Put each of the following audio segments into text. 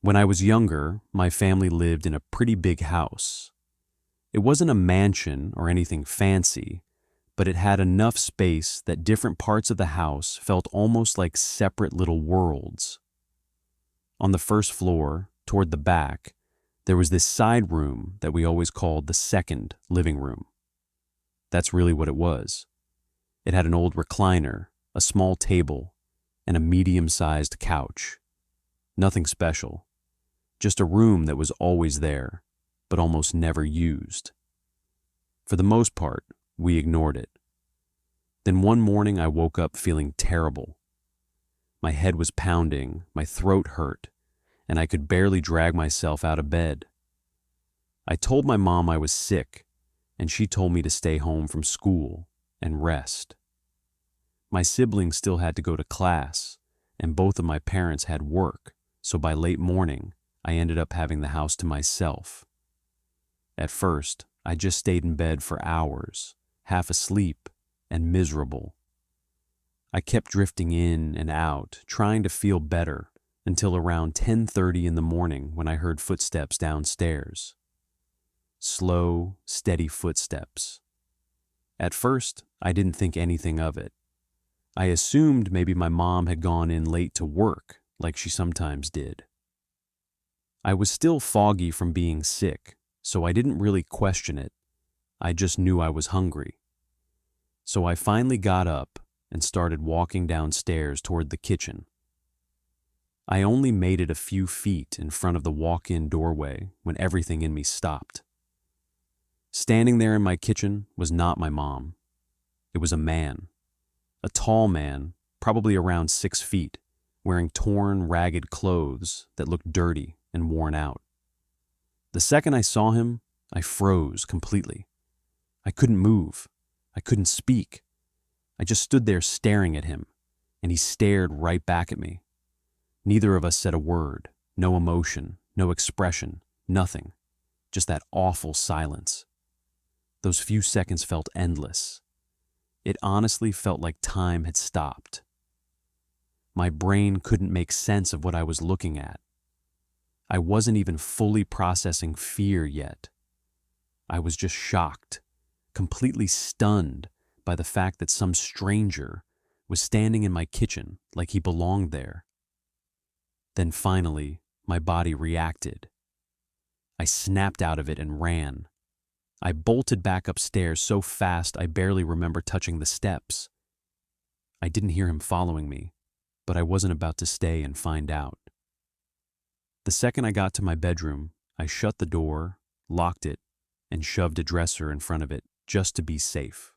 When I was younger, my family lived in a pretty big house. It wasn't a mansion or anything fancy, but it had enough space that different parts of the house felt almost like separate little worlds. On the first floor, toward the back, there was this side room that we always called the second living room. That's really what it was. It had an old recliner, a small table, and a medium-sized couch. Nothing special. Just a room that was always there, but almost never used. For the most part, we ignored it. Then one morning I woke up feeling terrible. My head was pounding, my throat hurt, and I could barely drag myself out of bed. I told my mom I was sick, and she told me to stay home from school and rest. My siblings still had to go to class, and both of my parents had work, so by late morning, I ended up having the house to myself. At first, I just stayed in bed for hours, half asleep and miserable. I kept drifting in and out, trying to feel better, until around 10:30 in the morning when I heard footsteps downstairs. Slow, steady footsteps. At first, I didn't think anything of it. I assumed maybe my mom had gone in late to work, like she sometimes did. I was still foggy from being sick, so I didn't really question it. I just knew I was hungry. So I finally got up and started walking downstairs toward the kitchen. I only made it a few feet in front of the walk-in doorway when everything in me stopped. Standing there in my kitchen was not my mom. It was a man. A tall man, probably around 6 feet, wearing torn, ragged clothes that looked dirty and worn out. The second I saw him, I froze completely. I couldn't move. I couldn't speak. I just stood there staring at him, and he stared right back at me. Neither of us said a word, no emotion, no expression, nothing. Just that awful silence. Those few seconds felt endless. It honestly felt like time had stopped. My brain couldn't make sense of what I was looking at. I wasn't even fully processing fear yet. I was just shocked, completely stunned by the fact that some stranger was standing in my kitchen like he belonged there. Then finally, my body reacted. I snapped out of it and ran. I bolted back upstairs so fast I barely remember touching the steps. I didn't hear him following me, but I wasn't about to stay and find out. The second I got to my bedroom, I shut the door, locked it, and shoved a dresser in front of it just to be safe.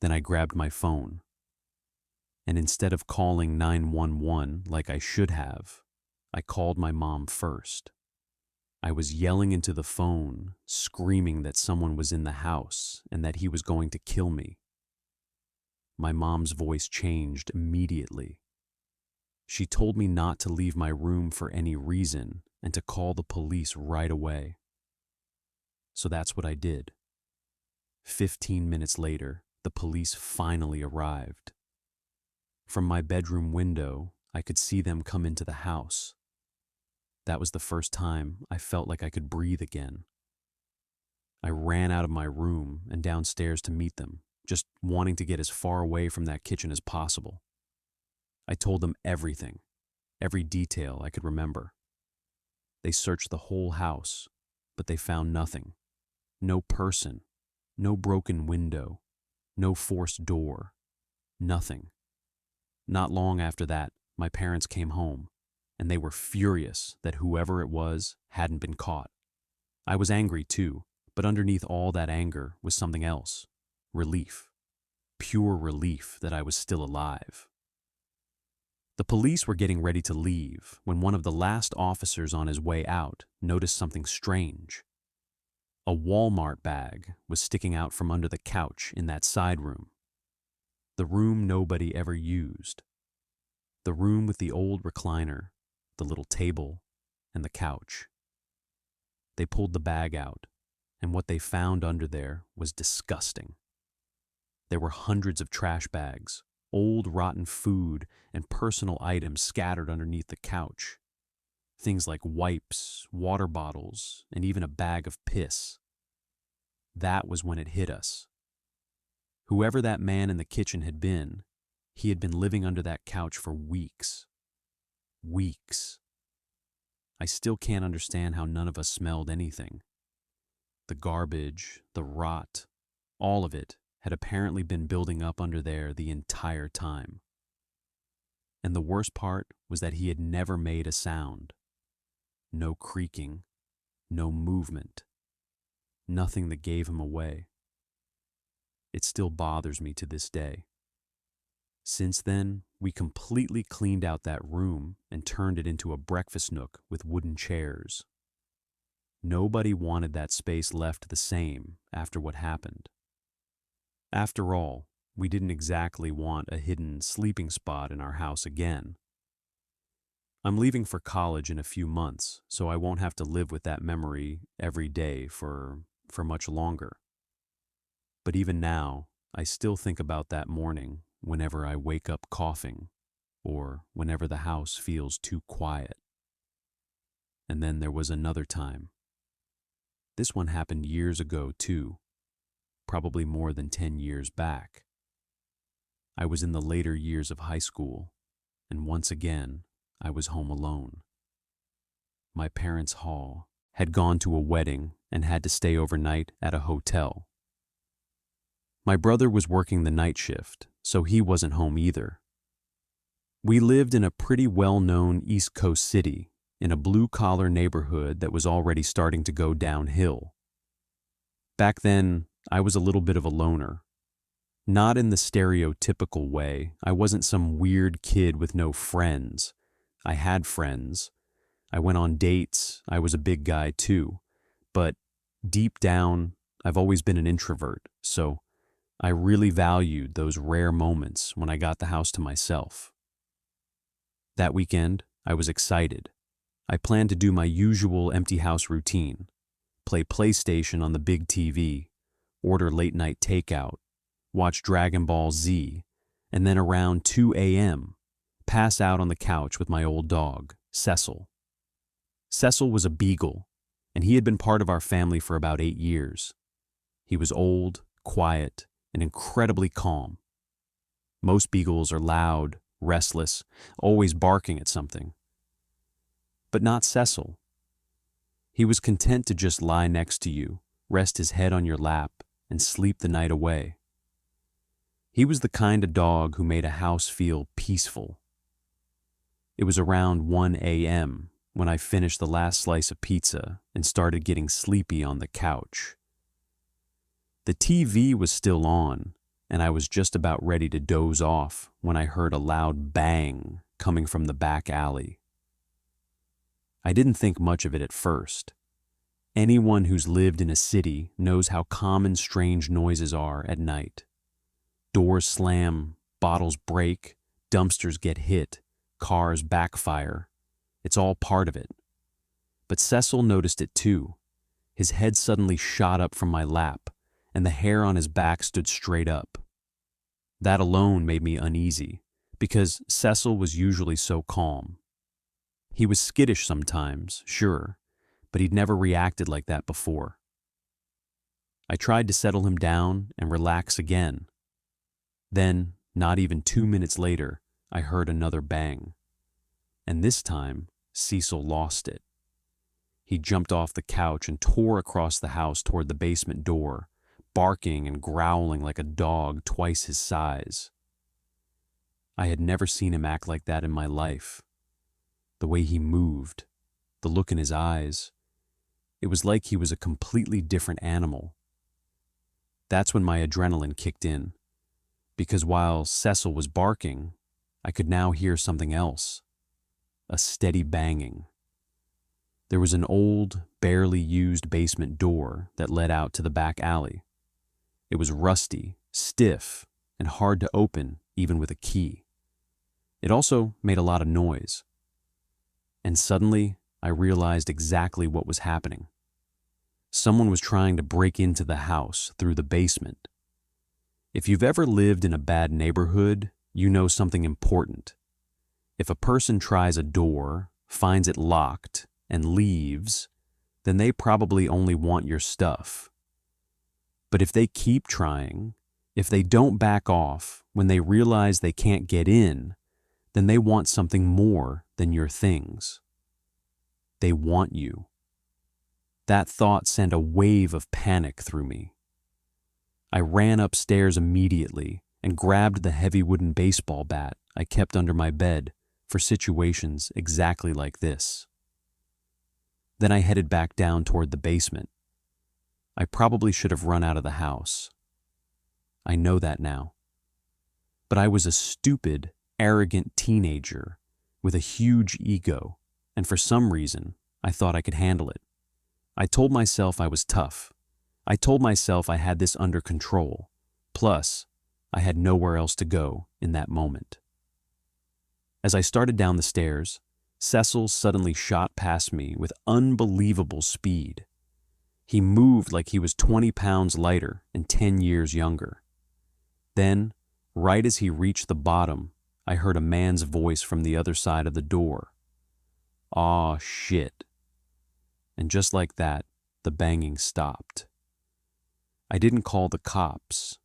Then I grabbed my phone. And instead of calling 911 like I should have, I called my mom first. I was yelling into the phone, screaming that someone was in the house and that he was going to kill me. My mom's voice changed immediately. She told me not to leave my room for any reason and to call the police right away. So that's what I did. 15 minutes later, the police finally arrived. From my bedroom window, I could see them come into the house. That was the first time I felt like I could breathe again. I ran out of my room and downstairs to meet them, just wanting to get as far away from that kitchen as possible. I told them everything, every detail I could remember. They searched the whole house, but they found nothing. No person, no broken window, no forced door, nothing. Not long after that, my parents came home, and they were furious that whoever it was hadn't been caught. I was angry too, but underneath all that anger was something else. Relief. Pure relief that I was still alive. The police were getting ready to leave when one of the last officers on his way out noticed something strange. A Walmart bag was sticking out from under the couch in that side room. The room nobody ever used. The room with the old recliner, the little table, and the couch. They pulled the bag out, and what they found under there was disgusting. There were hundreds of trash bags, old rotten food, and personal items scattered underneath the couch. Things like wipes, water bottles, and even a bag of piss. That was when it hit us. Whoever that man in the kitchen had been, he had been living under that couch for weeks. Weeks. I still can't understand how none of us smelled anything. The garbage, the rot, all of it had apparently been building up under there the entire time. And the worst part was that he had never made a sound. No creaking, no movement, nothing that gave him away. It still bothers me to this day. Since then, we completely cleaned out that room and turned it into a breakfast nook with wooden chairs. Nobody wanted that space left the same after what happened. After all, we didn't exactly want a hidden sleeping spot in our house again. I'm leaving for college in a few months, so I won't have to live with that memory every day for much longer. But even now, I still think about that morning whenever I wake up coughing, or whenever the house feels too quiet. And then there was another time. This one happened years ago too, probably more than 10 years back. I was in the later years of high school, and once again, I was home alone. My parents' hall had gone to a wedding and had to stay overnight at a hotel. My brother was working the night shift, so he wasn't home either. We lived in a pretty well-known East Coast city, in a blue-collar neighborhood that was already starting to go downhill. Back then, I was a little bit of a loner. Not in the stereotypical way. I wasn't some weird kid with no friends. I had friends. I went on dates. I was a big guy too. But deep down, I've always been an introvert, so I really valued those rare moments when I got the house to myself. That weekend, I was excited. I planned to do my usual empty house routine, play PlayStation on the big TV, order late-night takeout, watch Dragon Ball Z, and then around 2 a.m., pass out on the couch with my old dog, Cecil. Cecil was a beagle, and he had been part of our family for about 8 years. He was old, quiet, and incredibly calm. Most beagles are loud, restless, always barking at something. But not Cecil. He was content to just lie next to you, rest his head on your lap, and sleep the night away. He was the kind of dog who made a house feel peaceful. It was around 1 a.m. when I finished the last slice of pizza and started getting sleepy on the couch. The TV was still on, and I was just about ready to doze off when I heard a loud bang coming from the back alley. I didn't think much of it at first. Anyone who's lived in a city knows how common strange noises are at night. Doors slam, bottles break, dumpsters get hit, cars backfire. It's all part of it. But Cecil noticed it too. His head suddenly shot up from my lap, and the hair on his back stood straight up. That alone made me uneasy, because Cecil was usually so calm. He was skittish sometimes, sure, but he'd never reacted like that before. I tried to settle him down and relax again. Then, not even 2 minutes later, I heard another bang. And this time, Cecil lost it. He jumped off the couch and tore across the house toward the basement door, barking and growling like a dog twice his size. I had never seen him act like that in my life. The way he moved, the look in his eyes, it was like he was a completely different animal. That's when my adrenaline kicked in, because while Cecil was barking, I could now hear something else, a steady banging. There was an old, barely used basement door that led out to the back alley. It was rusty, stiff, and hard to open even with a key. It also made a lot of noise. And suddenly, I realized exactly what was happening. Someone was trying to break into the house through the basement. If you've ever lived in a bad neighborhood, you know something important. If a person tries a door, finds it locked, and leaves, then they probably only want your stuff. But if they keep trying, if they don't back off when they realize they can't get in, then they want something more than your things. They want you. That thought sent a wave of panic through me. I ran upstairs immediately and grabbed the heavy wooden baseball bat I kept under my bed for situations exactly like this. Then I headed back down toward the basement. I probably should have run out of the house. I know that now. But I was a stupid, arrogant teenager with a huge ego, and for some reason, I thought I could handle it. I told myself I was tough. I told myself I had this under control. Plus, I had nowhere else to go in that moment. As I started down the stairs, Cecil suddenly shot past me with unbelievable speed. He moved like he was 20 pounds lighter and 10 years younger. Then, right as he reached the bottom, I heard a man's voice from the other side of the door. "Aw, shit." And just like that, the banging stopped. I didn't call the cops.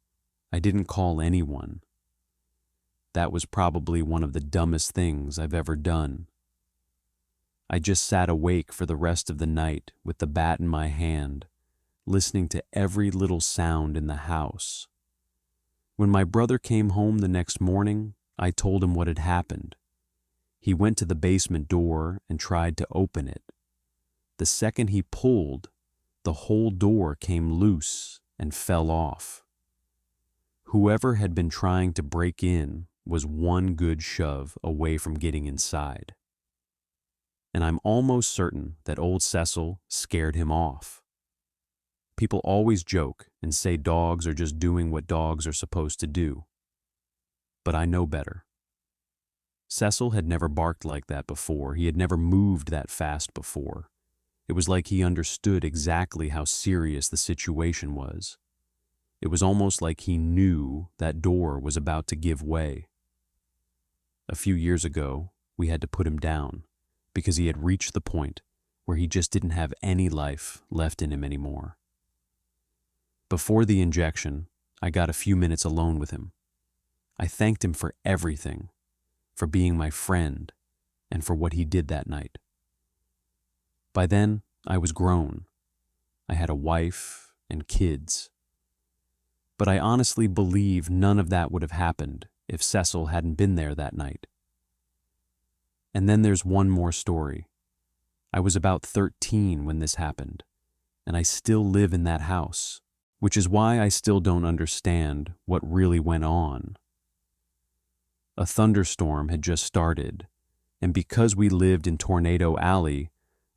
I didn't call anyone. That was probably one of the dumbest things I've ever done. I just sat awake for the rest of the night with the bat in my hand, listening to every little sound in the house. When my brother came home the next morning, I told him what had happened. He went to the basement door and tried to open it. The second he pulled, the whole door came loose and fell off. Whoever had been trying to break in was one good shove away from getting inside. And I'm almost certain that old Cecil scared him off. People always joke and say dogs are just doing what dogs are supposed to do. But I know better. Cecil had never barked like that before. He had never moved that fast before. It was like he understood exactly how serious the situation was. It was almost like he knew that door was about to give way. A few years ago, we had to put him down because he had reached the point where he just didn't have any life left in him anymore. Before the injection, I got a few minutes alone with him. I thanked him for everything, for being my friend, and for what he did that night. By then, I was grown. I had a wife and kids. But I honestly believe none of that would have happened if Cecil hadn't been there that night. And then there's one more story. I was about 13 when this happened, and I still live in that house, which is why I still don't understand what really went on. A thunderstorm had just started, and because we lived in Tornado Alley,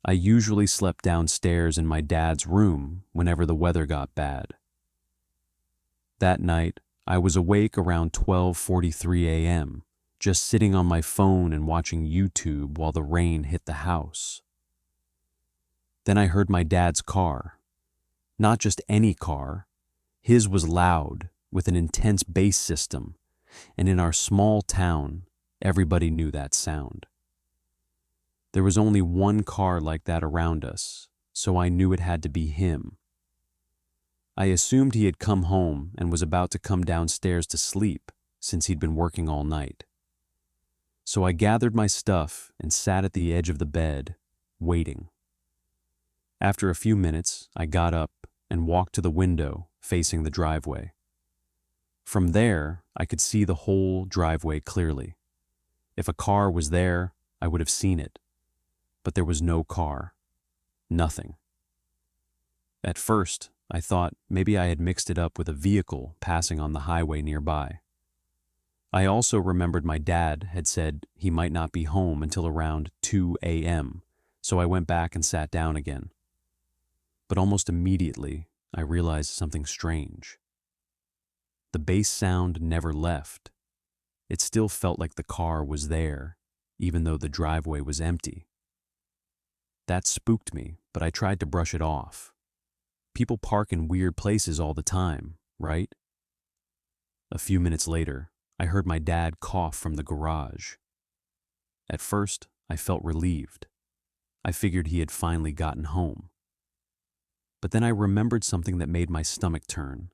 I usually slept downstairs in my dad's room whenever the weather got bad. That night, I was awake around 12:43 a.m., just sitting on my phone and watching YouTube while the rain hit the house. Then I heard my dad's car. Not just any car. His was loud, with an intense bass system, and in our small town, everybody knew that sound. There was only one car like that around us, so I knew it had to be him. I assumed he had come home and was about to come downstairs to sleep since he'd been working all night. So I gathered my stuff and sat at the edge of the bed, waiting. After a few minutes, I got up and walked to the window facing the driveway. From there, I could see the whole driveway clearly. If a car was there, I would have seen it. But there was no car. Nothing. At first, I thought maybe I had mixed it up with a vehicle passing on the highway nearby. I also remembered my dad had said he might not be home until around 2 a.m., so I went back and sat down again. But almost immediately, I realized something strange. The bass sound never left. It still felt like the car was there, even though the driveway was empty. That spooked me, but I tried to brush it off. People park in weird places all the time, right? A few minutes later, I heard my dad cough from the garage. At first, I felt relieved. I figured he had finally gotten home. But then I remembered something that made my stomach turn.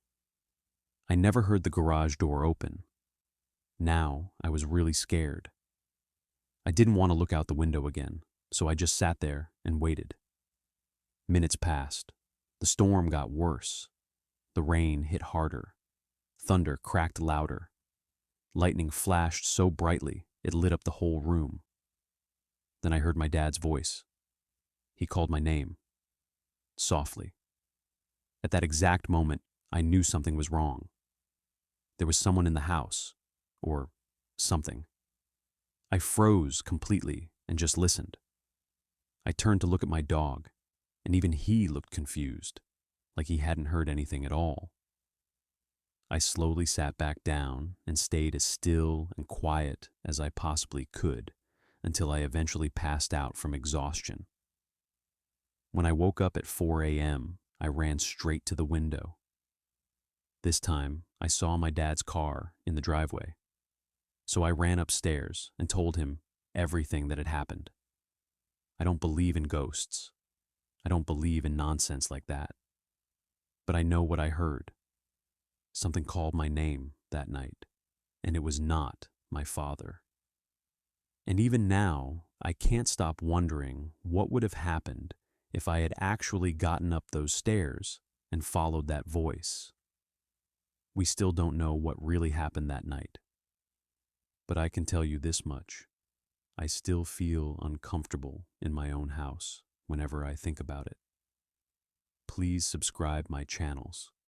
I never heard the garage door open. Now I was really scared. I didn't want to look out the window again, so I just sat there and waited. Minutes passed. The storm got worse. The rain hit harder. Thunder cracked louder. Lightning flashed so brightly it lit up the whole room. Then I heard my dad's voice. He called my name, softly. At that exact moment, I knew something was wrong. There was someone in the house, or something. I froze completely and just listened. I turned to look at my dog, and even he looked confused, like he hadn't heard anything at all. I slowly sat back down and stayed as still and quiet as I possibly could until I eventually passed out from exhaustion. When I woke up at 4 a.m., I ran straight to the window. This time, I saw my dad's car in the driveway. So I ran upstairs and told him everything that had happened. I don't believe in ghosts. I don't believe in nonsense like that. But I know what I heard. Something called my name that night, and it was not my father. And even now, I can't stop wondering what would have happened if I had actually gotten up those stairs and followed that voice. We still don't know what really happened that night. But I can tell you this much. I still feel uncomfortable in my own house whenever I think about it. Please subscribe my channels